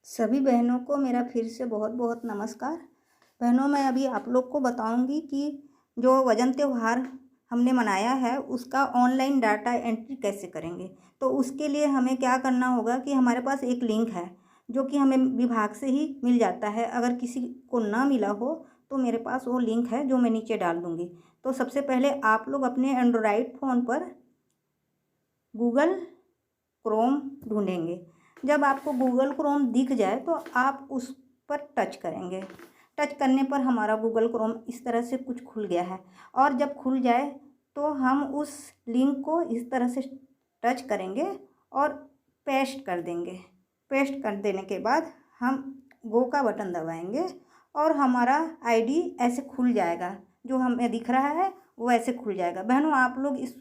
सभी बहनों को मेरा फिर से बहुत बहुत नमस्कार। बहनों, मैं अभी आप लोग को बताऊंगी कि जो वजन त्योहार हमने मनाया है उसका ऑनलाइन डाटा एंट्री कैसे करेंगे। तो उसके लिए हमें क्या करना होगा कि हमारे पास एक लिंक है जो कि हमें विभाग से ही मिल जाता है। अगर किसी को ना मिला हो तो मेरे पास वो लिंक है जो मैं नीचे डाल दूँगी। तो सबसे पहले आप लोग अपने एंड्रॉयड फ़ोन पर गूगल क्रोम ढूंढेंगे। जब आपको गूगल क्रोम दिख जाए तो आप उस पर टच करेंगे। टच करने पर हमारा गूगल क्रोम इस तरह से कुछ खुल गया है। और जब खुल जाए तो हम उस लिंक को इस तरह से टच करेंगे और पेस्ट कर देंगे। पेस्ट कर देने के बाद हम गो का बटन दबाएंगे और हमारा आईडी ऐसे खुल जाएगा। जो हमें दिख रहा है वो ऐसे खुल जाएगा। बहनों, आप लोग इस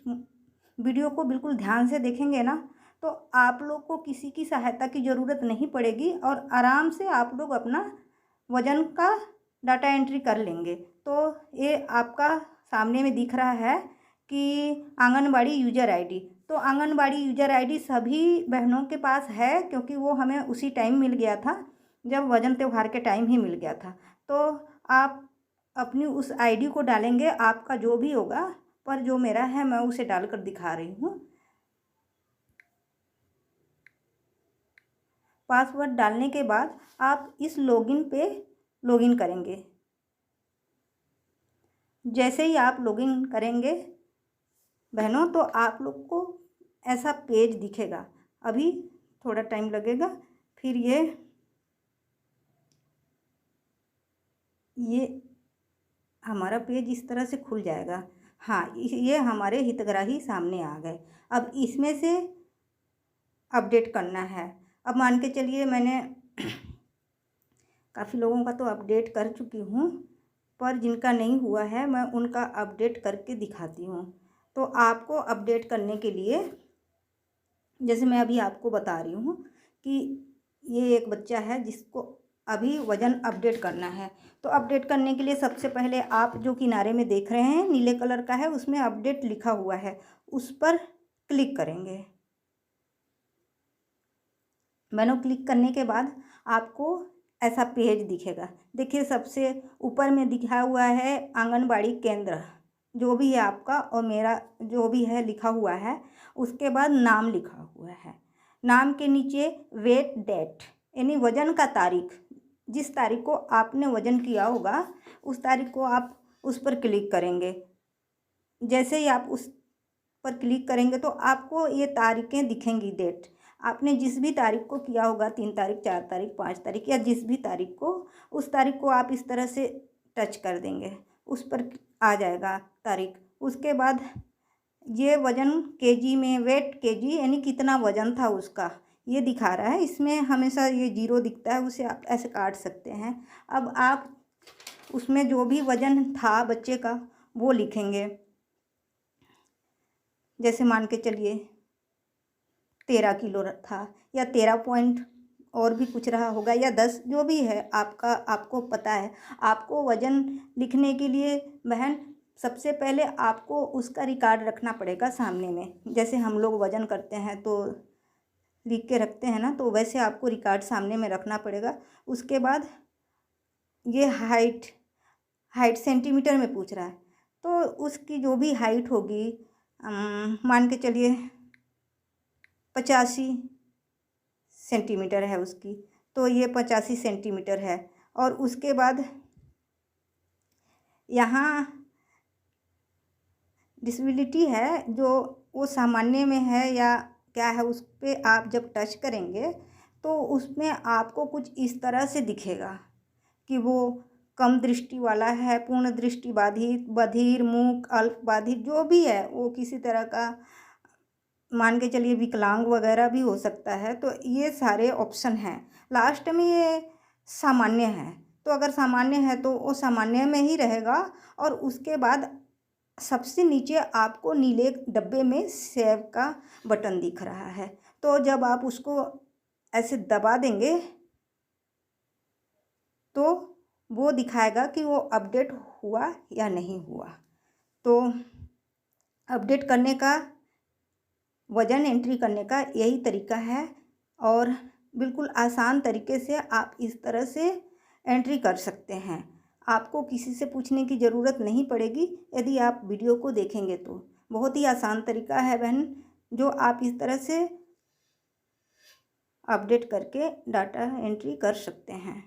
वीडियो को बिल्कुल ध्यान से देखेंगे ना तो आप लोग को किसी की सहायता की ज़रूरत नहीं पड़ेगी और आराम से आप लोग अपना वज़न का डाटा एंट्री कर लेंगे। तो ये आपका सामने में दिख रहा है कि आंगनबाड़ी यूजर आईडी। तो आंगनबाड़ी यूजर आईडी सभी बहनों के पास है क्योंकि वो हमें उसी टाइम मिल गया था जब वज़न त्योहार के टाइम ही मिल गया था। तो आप अपनी उस आईडी को डालेंगे, आपका जो भी होगा, पर जो मेरा है मैं उसे डालकर दिखा रही हूँ। पासवर्ड डालने के बाद आप इस लॉगिन पे लॉगिन करेंगे। जैसे ही आप लॉगिन करेंगे बहनों तो आप लोग को ऐसा पेज दिखेगा। अभी थोड़ा टाइम लगेगा, फिर ये हमारा पेज इस तरह से खुल जाएगा। हाँ, ये हमारे हितग्राही सामने आ गए। अब इसमें से अपडेट करना है। अब मान के चलिए मैंने काफ़ी लोगों का तो अपडेट कर चुकी हूँ, पर जिनका नहीं हुआ है मैं उनका अपडेट करके दिखाती हूँ। तो आपको अपडेट करने के लिए जैसे मैं अभी आपको बता रही हूँ कि ये एक बच्चा है जिसको अभी वज़न अपडेट करना है। तो अपडेट करने के लिए सबसे पहले आप जो किनारे में देख रहे हैं नीले कलर का है, उसमें अपडेट लिखा हुआ है, उस पर क्लिक करेंगे। मैंने क्लिक करने के बाद आपको ऐसा पेज दिखेगा। देखिए, सबसे ऊपर में दिखा हुआ है आंगनबाड़ी केंद्र, जो भी है आपका और मेरा जो भी है लिखा हुआ है। उसके बाद नाम लिखा हुआ है। नाम के नीचे वेट डेट यानी वज़न का तारीख, जिस तारीख को आपने वज़न किया होगा उस तारीख को आप उस पर क्लिक करेंगे। जैसे ही आप उस पर क्लिक करेंगे तो आपको ये तारीखें दिखेंगी। डेट आपने जिस भी तारीख को किया होगा, 3 तारीख, 4 तारीख, 5 तारीख या जिस भी तारीख को, उस तारीख को आप इस तरह से टच कर देंगे, उस पर आ जाएगा तारीख। उसके बाद ये वज़न केजी में, वेट केजी यानी कितना वज़न था उसका ये दिखा रहा है। इसमें हमेशा ये 0 दिखता है, उसे आप ऐसे काट सकते हैं। अब आप उसमें जो भी वज़न था बच्चे का वो लिखेंगे। जैसे मान के चलिए 13 किलो था या 13 पॉइंट और भी कुछ रहा होगा या 10, जो भी है आपका, आपको पता है। आपको वज़न लिखने के लिए बहन सबसे पहले आपको उसका रिकॉर्ड रखना पड़ेगा सामने में। जैसे हम लोग वज़न करते हैं तो लिख के रखते हैं ना, तो वैसे आपको रिकॉर्ड सामने में रखना पड़ेगा। उसके बाद ये हाइट सेंटीमीटर में पूछ रहा है, तो उसकी जो भी हाइट होगी, मान के चलिए 85 सेंटीमीटर है उसकी, तो ये 85 सेंटीमीटर है। और उसके बाद यहाँ डिसेबिलिटी है जो वो सामान्य में है या क्या है, उस पर आप जब टच करेंगे तो उसमें आपको कुछ इस तरह से दिखेगा कि वो कम दृष्टि वाला है, पूर्ण दृष्टि बाधित, बधिर, मूक, अल्प बाधित, जो भी है वो किसी तरह का, मान के चलिए विकलांग वगैरह भी हो सकता है। तो ये सारे ऑप्शन हैं। लास्ट में ये सामान्य है, तो अगर सामान्य है तो वो सामान्य में ही रहेगा। और उसके बाद सबसे नीचे आपको नीले डब्बे में सेव का बटन दिख रहा है, तो जब आप उसको ऐसे दबा देंगे तो वो दिखाएगा कि वो अपडेट हुआ या नहीं हुआ। तो अपडेट करने का, वज़न एंट्री करने का यही तरीका है। और बिल्कुल आसान तरीके से आप इस तरह से एंट्री कर सकते हैं। आपको किसी से पूछने की ज़रूरत नहीं पड़ेगी यदि आप वीडियो को देखेंगे तो। बहुत ही आसान तरीका है बहन, जो आप इस तरह से अपडेट करके डाटा एंट्री कर सकते हैं।